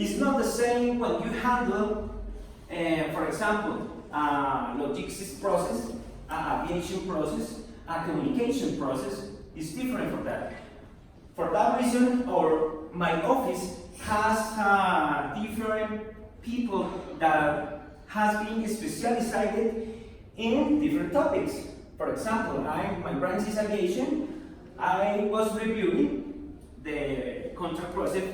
It's not the same when you handle, for example, a logistics process, a aviation process, a communication process. Is different from that. For that reason, my office has different people that has been specialized in different topics. For example, my branch is aviation. I was reviewing the contract process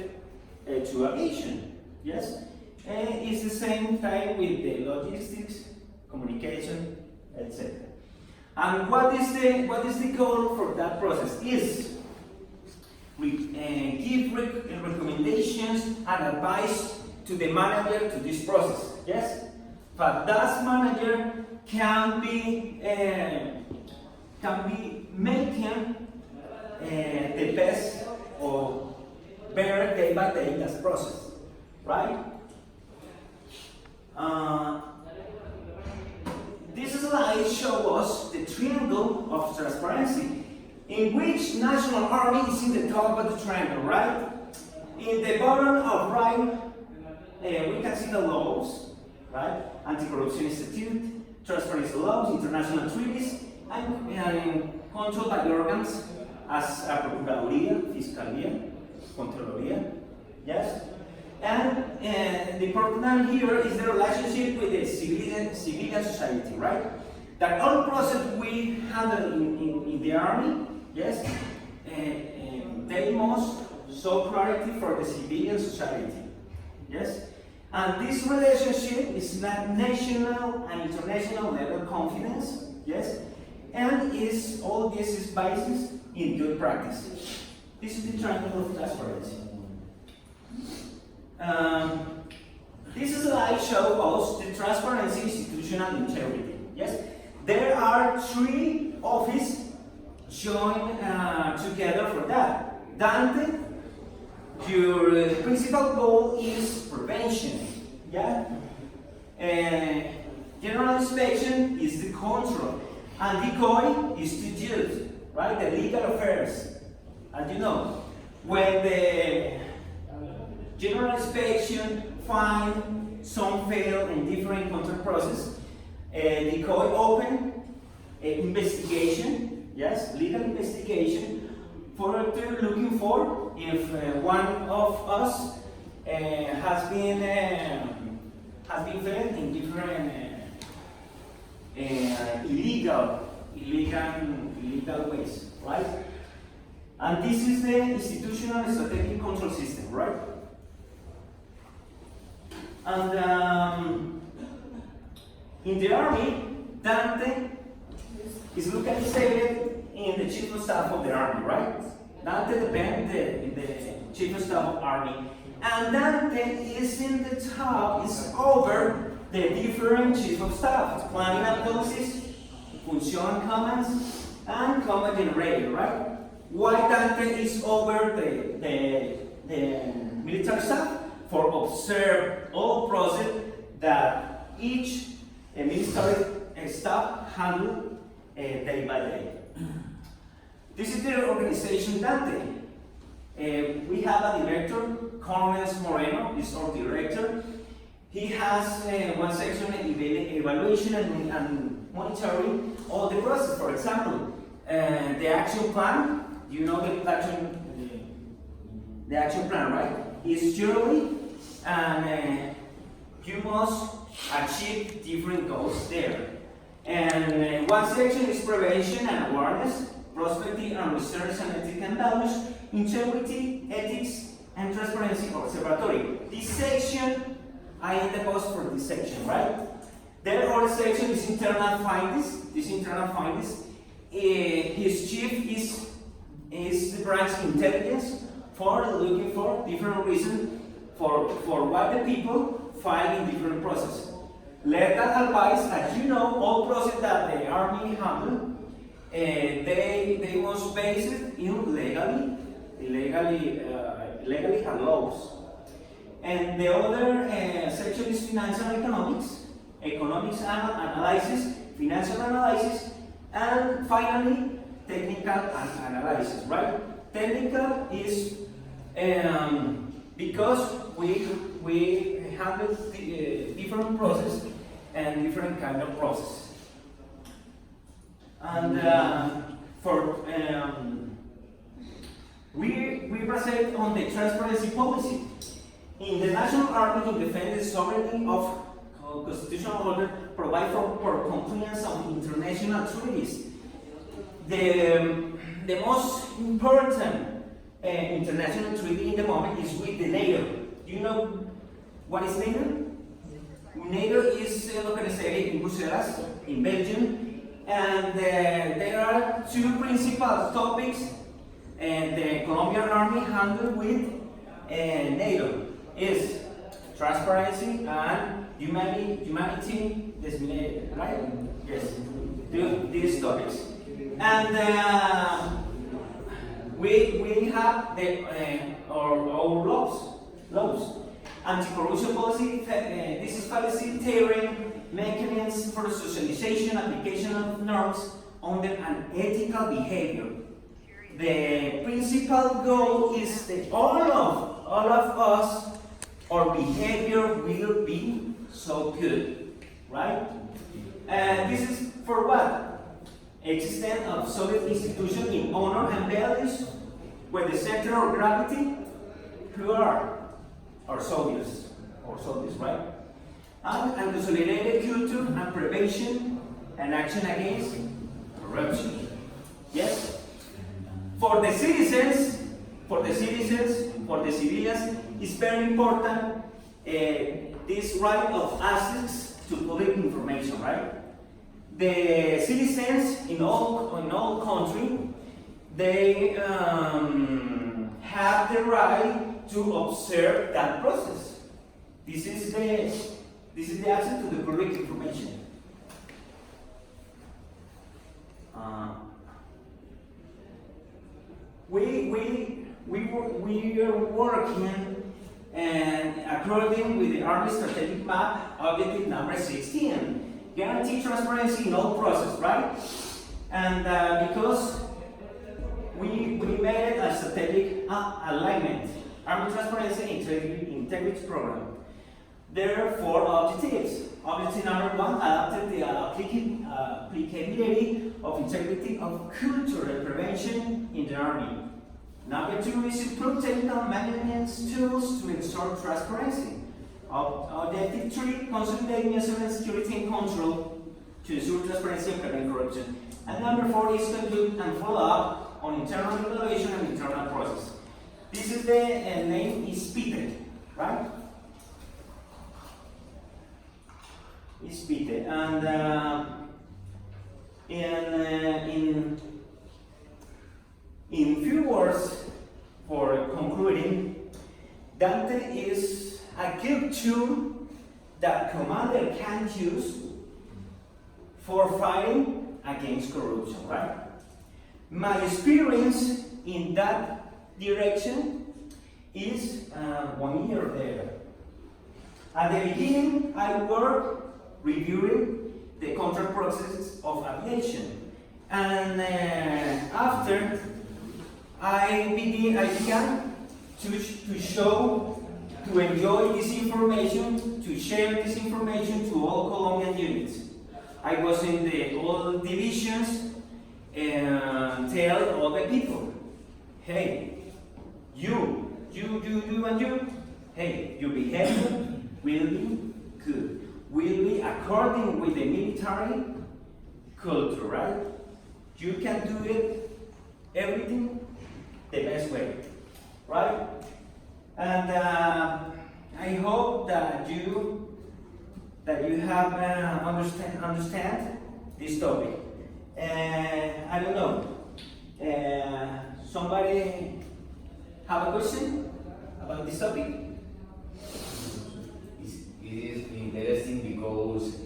to aviation. Yes, and it's the same time with the logistics, communication, etc. And what is the goal for that process? Is give recommendations and advice to the manager to this process. Yes, but that manager can be making the best or better day by day that process, right? This slide shows us the triangle of transparency, in which National Army is in the top of the triangle, right? In the bottom of right, we can see the laws, right? Anti-Corruption Institute, transparency laws, international treaties, and controlled by organs as a Procuraduría, Fiscalía, Contraloría, yes? And the important here is the relationship with the civilian society, right? That all process we handle in the army, yes, they must show priority for the civilian society, yes? And this relationship is not national and international level confidence, yes? And all this is based in good practice. This is the triangle of transparency. This slide shows us the transparency institutional integrity. Yes, there are three offices joined together for that. Dante, your principal goal is prevention. Yeah, general inspection is the control, and DCOI is to judge, right? The legal affairs. As you know, when the general inspection find some fail in different contract process, the code open investigation, yes, legal investigation, for looking for if one of us has been failed in different illegal ways, right? And this is the institutional strategic control system, right? And in the army, Dante is localized in the chief of staff of the army, right? Dante depends in the chief of staff of army, and Dante is in the top, is over the different chief of staff, planning and policies, function commands, and command generator, right? Why Dante is over the military staff? For observe all process that each military staff handle day by day. This is the organization Dante. We have a director, Colonel Moreno, is our director. He has one section evaluation and monitoring all the process. For example, the action plan. You know the action plan, right? Is yearly, and you must achieve different goals there. And one section is prevention and awareness, prospecting and research and ethics and values, integrity, ethics, and transparency observatory. This section, I am the boss for this section, right? The other section is internal findings. This internal findings, his chief is the branch intelligence for looking for different reasons for what the people find in different processes. Legal advice, as you know, all process that the army handle, they was based in legally and laws. And the other section is financial economics, economics analysis, financial analysis, and finally technical analysis, right? Technical is because we handle different process and different kind of process. And we present on the transparency policy. In the National Army to defend the sovereignty of constitutional order, provide for compliance of international treaties. The most important international treaty in the moment is with the NATO. Do you know what is NATO? NATO is located in Brussels, in Belgium, and there are two principal topics the Colombian Army handle with NATO is transparency and humanity dissemination, right? Yes, these topics. And we have our laws. Anti-corruption policy, this is facilitating mechanisms for socialization, application of norms under an ethical behavior. The principal goal is that all of us, our behavior will be so good, right? And this is for what? Existence of solid institution in honor and values, where the center of gravity, who are our soldiers, right? And consolidated culture and prevention and action against corruption. Yes? For the citizens, for the civilians, it's very important this right of access to public information, right? The citizens in all countries, they have the right to observe that process. This is the access to the public information. We are working and according with the Army Strategic Map, objective number 16, guarantee transparency in all process, right? And because we made a strategic alignment, Army Transparency Integrity Program. There are 4 objectives. Objective number 1, adapted the applicability of integrity of culture and prevention in the Army. Number 2 is improve technical maintenance tools to ensure transparency. Objective 3, consolidate measures security and control to ensure transparency and prevent corruption. And number 4 is conduct and follow up on internal evaluation and internal process. This is the name is Peter, right? It's Peter, and in few words, for concluding, Dante is a good tool that commander can use for fighting against corruption, right? My experience in that direction is 1 year there. At the beginning, I worked reviewing the contract processes of aviation, and after I began to enjoy this information, to share this information to all Colombian units. I was in all divisions and tell all the people, hey, you, and you, hey, your behavior will be good, will be according with the military culture, right? You can do it, everything, the best way, right? And I hope that you have understand this topic. I don't know. Somebody have a question about this topic? It is interesting because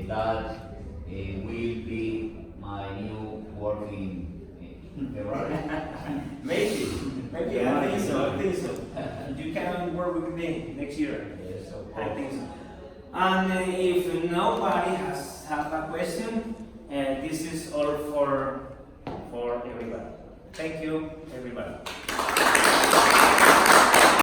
that will be my new work in Ferrari. Maybe I think so. You can work with me next year. Yes, of I course. think so. And if nobody has a question, this is all for everybody. Thank you, everybody.